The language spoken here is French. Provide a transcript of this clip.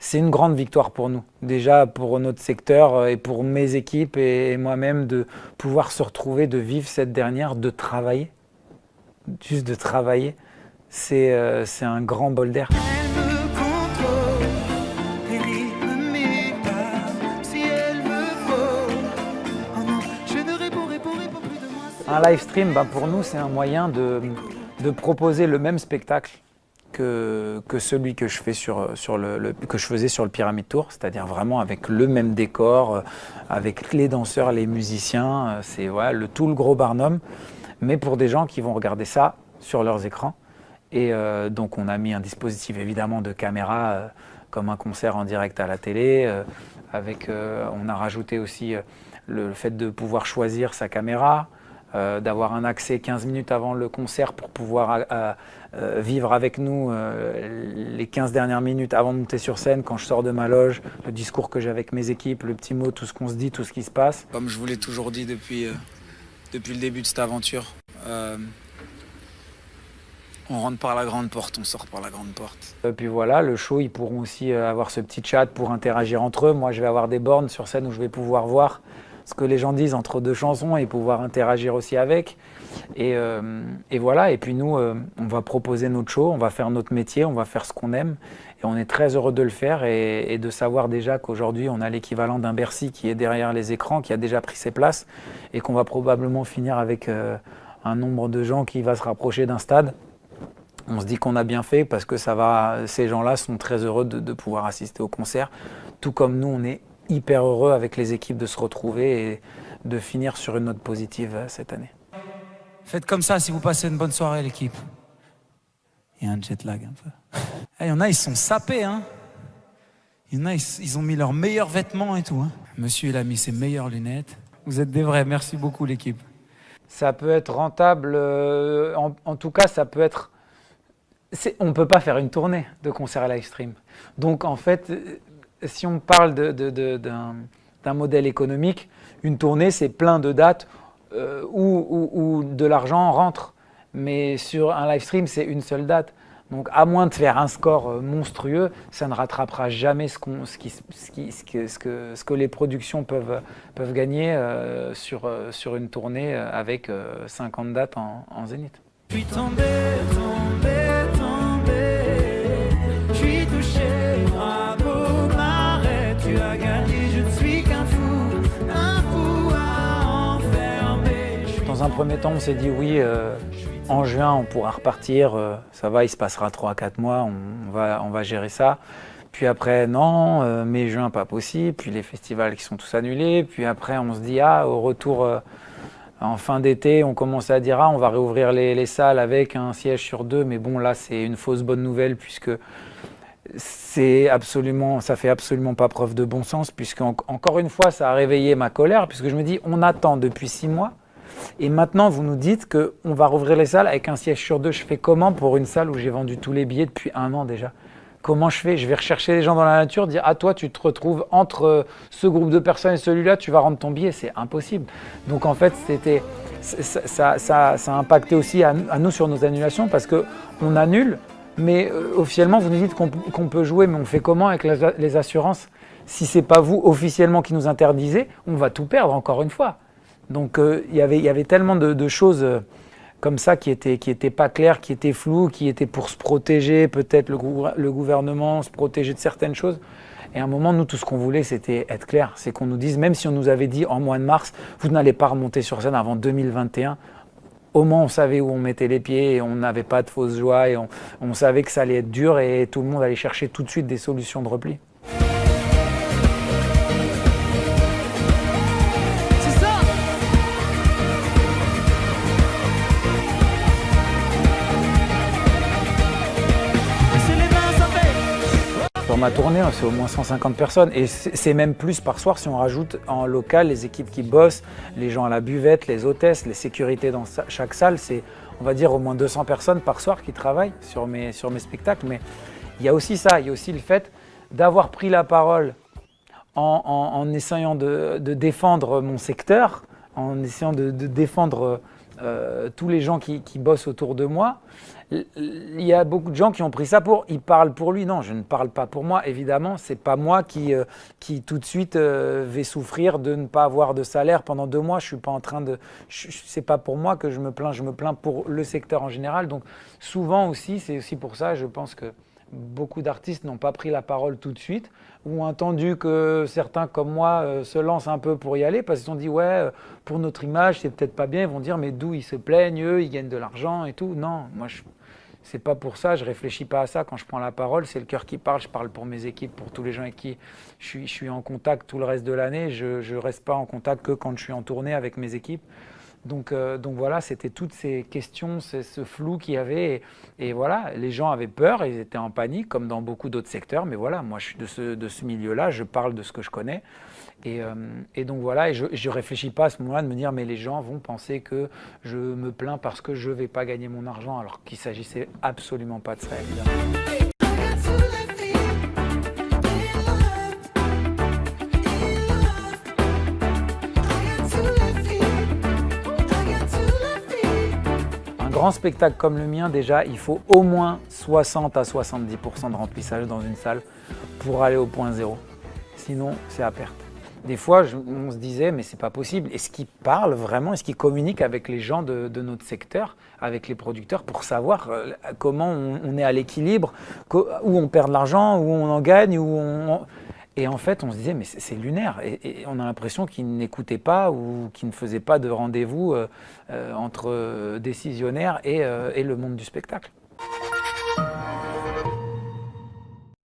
c'est une grande victoire pour nous. Déjà pour notre secteur et pour mes équipes et moi-même de pouvoir se retrouver, de vivre cette dernière, de travailler. Juste de travailler, c'est un grand bol d'air. Un live stream, pour nous, c'est un moyen de proposer le même spectacle que celui que je, que je faisais sur le Pyramid Tour, c'est-à-dire vraiment avec le même décor, avec les danseurs, les musiciens, c'est voilà, tout le gros Barnum, mais pour des gens qui vont regarder ça sur leurs écrans. Et donc on a mis un dispositif évidemment de caméra, comme un concert en direct à la télé, on a rajouté aussi le fait de pouvoir choisir sa caméra, d'avoir un accès 15 minutes avant le concert pour pouvoir vivre avec nous les 15 dernières minutes avant de monter sur scène, quand je sors de ma loge, le discours que j'ai avec mes équipes, le petit mot, tout ce qu'on se dit, tout ce qui se passe. Comme je vous l'ai toujours dit depuis le début de cette aventure, on rentre par la grande porte, on sort par la grande porte. Et puis voilà, le show, ils pourront aussi avoir ce petit chat pour interagir entre eux. Moi, je vais avoir des bornes sur scène où je vais pouvoir voir ce que les gens disent entre deux chansons et pouvoir interagir aussi avec. Et voilà, et puis nous, on va proposer notre show, on va faire notre métier, on va faire ce qu'on aime. Et on est très heureux de le faire et de savoir déjà qu'aujourd'hui, on a l'équivalent d'un Bercy qui est derrière les écrans, qui a déjà pris ses places et qu'on va probablement finir avec un nombre de gens qui va se rapprocher d'un stade. On se dit qu'on a bien fait parce que ces gens-là sont très heureux de pouvoir assister au concert. Tout comme nous, on est hyper heureux avec les équipes de se retrouver et de finir sur une note positive cette année. Faites comme ça si vous passez une bonne soirée, l'équipe. Il y a un jet lag un peu. Il y en a, ils sont sapés, hein. Il y en a, ils ont mis leurs meilleurs vêtements et tout, hein. Monsieur, il a mis ses meilleures lunettes. Vous êtes des vrais, merci beaucoup, l'équipe. Ça peut être rentable, en tout cas, ça peut être... On ne peut pas faire une tournée de concerts live stream. Donc, en fait, si on parle d'un modèle économique, une tournée, c'est plein de dates où de l'argent rentre. Mais sur un live stream, c'est une seule date. Donc, à moins de faire un score monstrueux, ça ne rattrapera jamais ce que les productions peuvent gagner sur une tournée avec 50 dates en zénith. Je suis tombé. Je suis touché, bravo, m'arrête, tu as gagné, je ne suis qu'un fou à enfermer. Dans un premier temps, on s'est dit oui, en juin, on pourra repartir, ça va, il se passera 3 à 4 mois, on va gérer ça. Puis après, non, mai, juin, pas possible, puis les festivals qui sont tous annulés, puis après, on se dit, au retour... En fin d'été, on commence à dire on va réouvrir les salles avec un siège sur 2, mais bon là c'est une fausse bonne nouvelle puisque ça fait absolument pas preuve de bon sens, puisque encore une fois ça a réveillé ma colère, puisque je me dis on attend depuis 6 mois et maintenant vous nous dites qu'on va rouvrir les salles avec un siège sur 2. Je fais comment pour une salle où j'ai vendu tous les billets depuis 1 an déjà? Comment je fais? Je vais rechercher les gens dans la nature, dire toi tu te retrouves entre ce groupe de personnes et celui-là, tu vas rendre ton billet, c'est impossible. Donc en fait ça a impacté aussi à nous sur nos annulations, parce qu'on annule, mais officiellement vous nous dites qu'on peut jouer, mais on fait comment avec les assurances? Si c'est pas vous officiellement qui nous interdisez, on va tout perdre encore une fois. Donc il y avait tellement de choses comme ça qui étaient pas claires, qui étaient floues, qui étaient pour se protéger, peut-être le gouvernement, se protéger de certaines choses. Et à un moment, nous, tout ce qu'on voulait, c'était être clair. C'est qu'on nous dise, même si on nous avait dit en mois de mars, vous n'allez pas remonter sur scène avant 2021, au moins on savait où on mettait les pieds et on n'avait pas de fausse joie et on savait que ça allait être dur et tout le monde allait chercher tout de suite des solutions de repli. Sur ma tournée, c'est au moins 150 personnes et c'est même plus par soir si on rajoute en local les équipes qui bossent, les gens à la buvette, les hôtesses, les sécurités dans chaque salle. C'est, on va dire, au moins 200 personnes par soir qui travaillent sur mes spectacles. Mais il y a aussi ça, il y a aussi le fait d'avoir pris la parole en essayant de défendre mon secteur, en essayant de défendre tous les gens qui bossent autour de moi. il y a beaucoup de gens qui ont pris ça pour, il parle pour lui. Non, je ne parle pas pour moi, évidemment. C'est pas moi qui tout de suite vais souffrir de ne pas avoir de salaire pendant 2 mois. Je suis pas en train de, c'est pas pour moi que je me plains pour le secteur en général. Donc souvent aussi, c'est aussi pour ça, je pense que beaucoup d'artistes n'ont pas pris la parole tout de suite ou ont attendu que certains comme moi se lancent un peu pour y aller parce qu'ils ont dit ouais, pour notre image, c'est peut-être pas bien. Ils vont dire mais d'où ils se plaignent, eux, ils gagnent de l'argent et tout. Non, moi c'est pas pour ça, je réfléchis pas à ça quand je prends la parole, c'est le cœur qui parle, je parle pour mes équipes, pour tous les gens avec qui je suis en contact tout le reste de l'année. Je reste pas en contact que quand je suis en tournée avec mes équipes. Donc voilà, c'était toutes ces questions, ce flou qu'il y avait. Et voilà, les gens avaient peur, ils étaient en panique, comme dans beaucoup d'autres secteurs. Mais voilà, moi, je suis de ce milieu-là, je parle de ce que je connais. Et donc voilà, et je ne réfléchis pas à ce moment-là de me dire, mais les gens vont penser que je me plains parce que je ne vais pas gagner mon argent, alors qu'il ne s'agissait absolument pas de ça, évidemment. Grand spectacle comme le mien, déjà, il faut au moins 60 à 70% de remplissage dans une salle pour aller au point zéro. Sinon, c'est à perte. Des fois, on se disait, mais c'est pas possible. Est-ce qu'ils parlent vraiment, est-ce qu'ils communiquent avec les gens de notre secteur, avec les producteurs, pour savoir comment on est à l'équilibre, où on perd de l'argent, où on en gagne, Et en fait, on se disait, mais c'est lunaire. Et on a l'impression qu'ils n'écoutaient pas ou qu'ils ne faisaient pas de rendez-vous entre décisionnaires et le monde du spectacle.